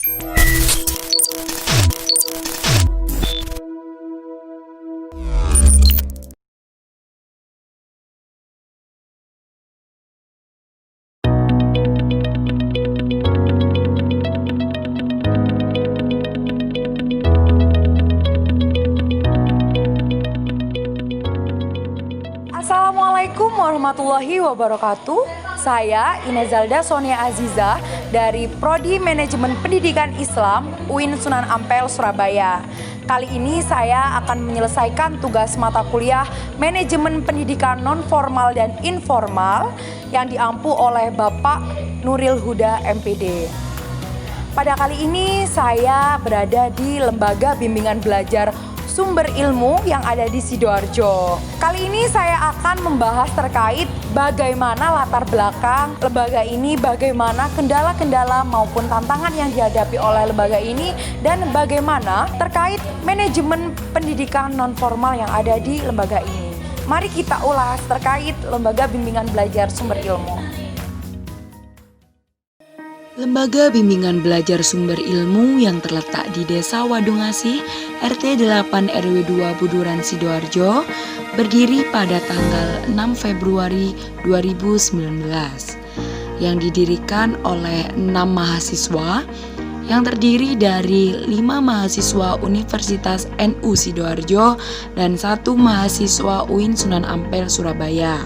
Assalamualaikum warahmatullahi wabarakatuh. Saya Inezalda Sonia Aziza dari Prodi Manajemen Pendidikan Islam UIN Sunan Ampel, Surabaya. Kali ini saya akan menyelesaikan tugas mata kuliah Manajemen Pendidikan Non-Formal dan Informal yang diampu oleh Bapak Nuril Huda MPD. Pada kali ini saya berada di Lembaga Bimbingan Belajar Sumber Ilmu yang ada di Sidoarjo. Kali ini saya akan membahas terkait bagaimana latar belakang lembaga ini, bagaimana kendala-kendala maupun tantangan yang dihadapi oleh lembaga ini, dan bagaimana terkait manajemen pendidikan non-formal yang ada di lembaga ini. Mari kita ulas terkait Lembaga Bimbingan Belajar Sumber Ilmu. Lembaga Bimbingan Belajar Sumber Ilmu yang terletak di Desa Wadungasih, RT 8 RW 2 Buduran, Sidoarjo, berdiri pada tanggal 6 Februari 2019, yang didirikan oleh 6 mahasiswa yang terdiri dari 5 mahasiswa Universitas NU Sidoarjo dan 1 mahasiswa UIN Sunan Ampel, Surabaya.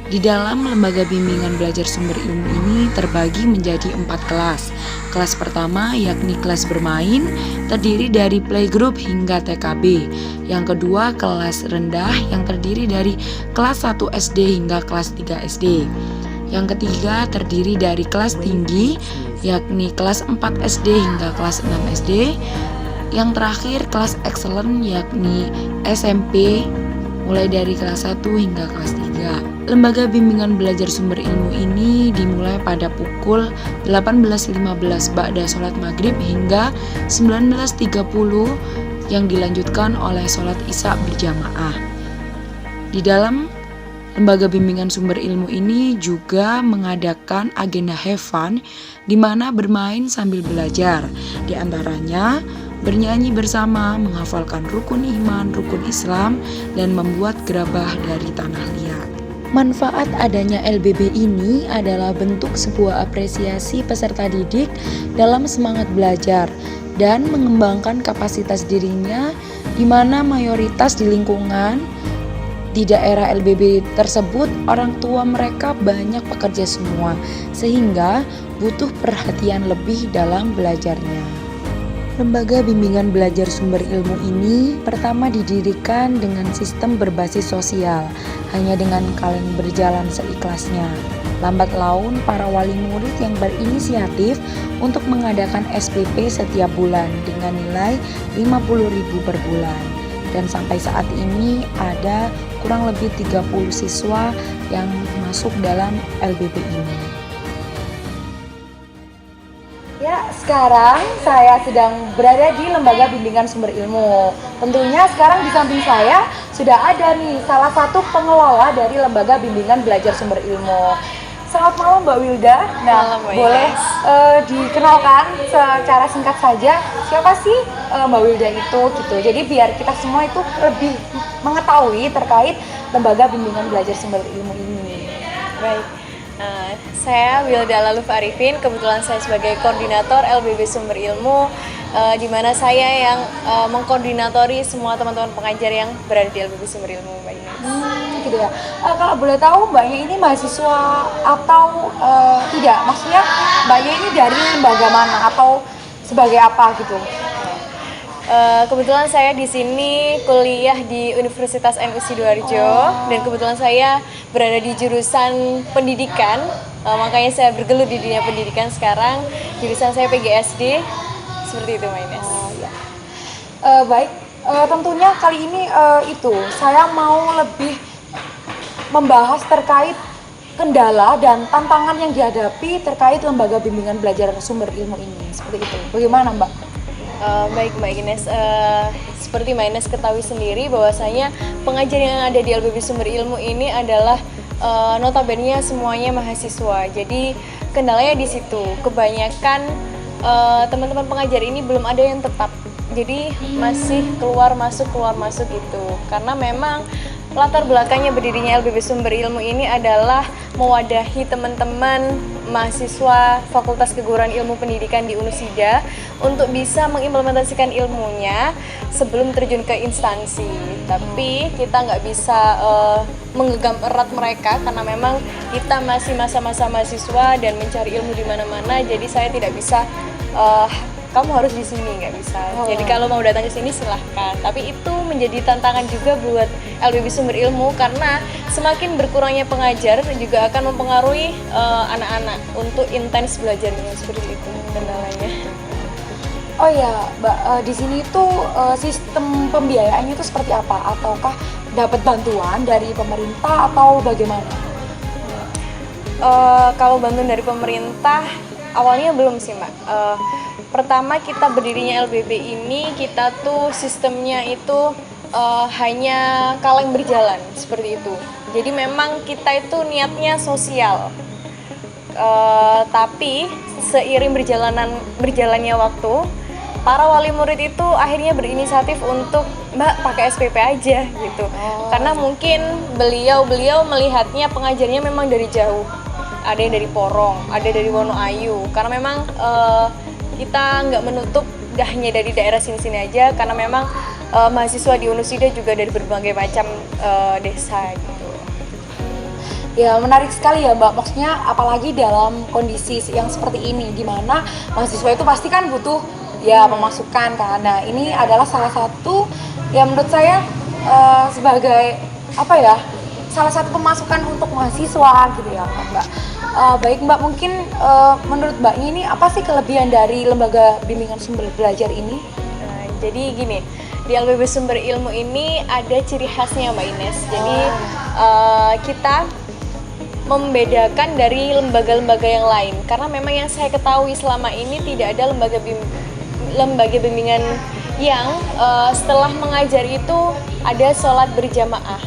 Di dalam Lembaga Bimbingan Belajar Sumber Ilmu ini terbagi menjadi 4 kelas. Kelas pertama yakni kelas bermain, terdiri dari playgroup hingga TKB. Yang kedua kelas rendah yang terdiri dari kelas 1 SD hingga kelas 3 SD. Yang ketiga terdiri dari kelas tinggi, yakni kelas 4 SD hingga kelas 6 SD. Yang terakhir kelas excellent yakni SMP, mulai dari kelas 1 hingga kelas 3. Lembaga Bimbingan Belajar Sumber Ilmu ini dimulai pada pukul 18.15 ba'da sholat maghrib hingga 19.30 yang dilanjutkan oleh sholat isya berjamaah. Di dalam Lembaga Bimbingan Sumber Ilmu ini juga mengadakan agenda have fun, di mana bermain sambil belajar. Di antaranya bernyanyi bersama, menghafalkan rukun iman, rukun Islam, dan membuat gerabah dari tanah liat. Manfaat adanya LBB ini adalah bentuk sebuah apresiasi peserta didik dalam semangat belajar dan mengembangkan kapasitas dirinya, di mana mayoritas di lingkungan di daerah LBB tersebut orang tua mereka banyak pekerja semua, sehingga butuh perhatian lebih dalam belajarnya. Lembaga Bimbingan Belajar Sumber Ilmu ini pertama didirikan dengan sistem berbasis sosial, hanya dengan kalian berjalan seikhlasnya. Lambat laun, para wali murid yang berinisiatif untuk mengadakan SPP setiap bulan dengan nilai 50.000 per bulan. Dan sampai saat ini ada kurang lebih 30 siswa yang masuk dalam LBB ini. Ya, sekarang saya sedang berada di Lembaga Bimbingan Sumber Ilmu. Tentunya sekarang di samping saya sudah ada nih salah satu pengelola dari Lembaga Bimbingan Belajar Sumber Ilmu. Selamat malam Mbak Wilda. Nah, boleh dikenalkan secara singkat saja siapa sih Mbak Wilda itu gitu. Jadi biar kita semua itu lebih mengetahui terkait Lembaga Bimbingan Belajar Sumber Ilmu ini. Baik. Saya Wilda Laluf Arifin, kebetulan saya sebagai koordinator LBB Sumber Ilmu, di mana saya yang mengkoordinatori semua teman-teman pengajar yang berada di LBB Sumber Ilmu, Mbak Ines. Gitu ya. Kalau boleh tahu Mbaknya ini mahasiswa atau tidak? Maksudnya Mbaknya ini dari lembaga mana atau sebagai apa gitu? Kebetulan saya di sini kuliah di Universitas NU Sidoarjo dan kebetulan saya berada di jurusan pendidikan, makanya saya bergelut di dunia pendidikan sekarang. Jurusan saya PGSD, seperti itu, Mbak Ines. Baik, tentunya kali ini saya mau lebih membahas terkait kendala dan tantangan yang dihadapi terkait Lembaga Bimbingan Belajar Sumber Ilmu ini. Seperti itu. Bagaimana, Mbak? Baik Mbak Ines, seperti Mbak Ines ketahui sendiri bahwasanya pengajar yang ada di LBB Sumber Ilmu ini adalah notabene semuanya mahasiswa. Jadi kendalanya di situ, kebanyakan teman-teman pengajar ini belum ada yang tetap. Jadi masih keluar masuk gitu. Karena memang latar belakangnya berdirinya LBB Sumber Ilmu ini adalah mewadahi teman-teman mahasiswa Fakultas Keguruan Ilmu Pendidikan di Unusida untuk bisa mengimplementasikan ilmunya sebelum terjun ke instansi. Tapi kita nggak bisa menggenggam erat mereka karena memang kita masih masa-masa mahasiswa dan mencari ilmu di mana-mana. Jadi saya tidak bisa kamu harus di sini, nggak bisa. Jadi kalau mau datang ke sini silahkan. Tapi itu menjadi tantangan juga buat LBB Sumber Ilmu karena semakin berkurangnya pengajar juga akan mempengaruhi anak-anak untuk intens belajarnya, seperti itu kendalanya. Oh ya, Mbak, di sini tuh sistem pembiayaannya itu seperti apa? Ataukah dapat bantuan dari pemerintah atau bagaimana? Kalau bantuan dari pemerintah awalnya belum sih, Mbak. Pertama kita berdirinya LBB ini kita tuh sistemnya itu hanya kaleng berjalan seperti itu. Jadi memang kita itu niatnya sosial. Tapi seiring berjalannya waktu, para wali murid itu akhirnya berinisiatif untuk Mbak pakai SPP aja gitu. Karena mungkin beliau melihatnya pengajarnya memang dari jauh. Ada yang dari Porong, ada dari Wonoayu. Karena memang kita nggak menutup hanya dari daerah sini-sini aja, karena memang mahasiswa di Unusida juga dari berbagai macam desa gitu. Ya menarik sekali ya Mbak, maksudnya apalagi dalam kondisi yang seperti ini, di mana mahasiswa itu pasti kan butuh ya pemasukan kan. Nah ini adalah salah satu ya menurut saya sebagai apa ya, salah satu pemasukan untuk mahasiswa gitu ya Mbak. Baik Mbak, mungkin menurut Mbaknya ini apa sih kelebihan dari lembaga bimbingan sumber belajar ini? Jadi gini, di LBB Sumber Ilmu ini ada ciri khasnya Mbak Ines. Jadi kita membedakan dari lembaga-lembaga yang lain. Karena memang yang saya ketahui selama ini tidak ada lembaga bimbingan yang setelah mengajar itu ada sholat berjamaah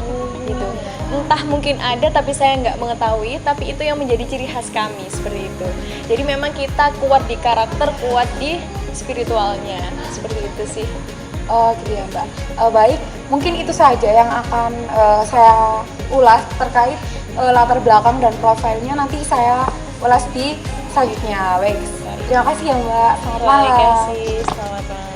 gitu. Entah mungkin ada tapi saya nggak mengetahui, tapi itu yang menjadi ciri khas kami seperti itu. Jadi memang kita kuat di karakter, kuat di spiritualnya, seperti itu sih. Oh gitu ya Mbak. Baik, mungkin itu saja yang akan saya ulas terkait latar belakang dan profilnya, nanti saya ulas di selanjutnya. Baik, terima kasih ya Mbak, selamat malam. Terima kasih, selamat malam.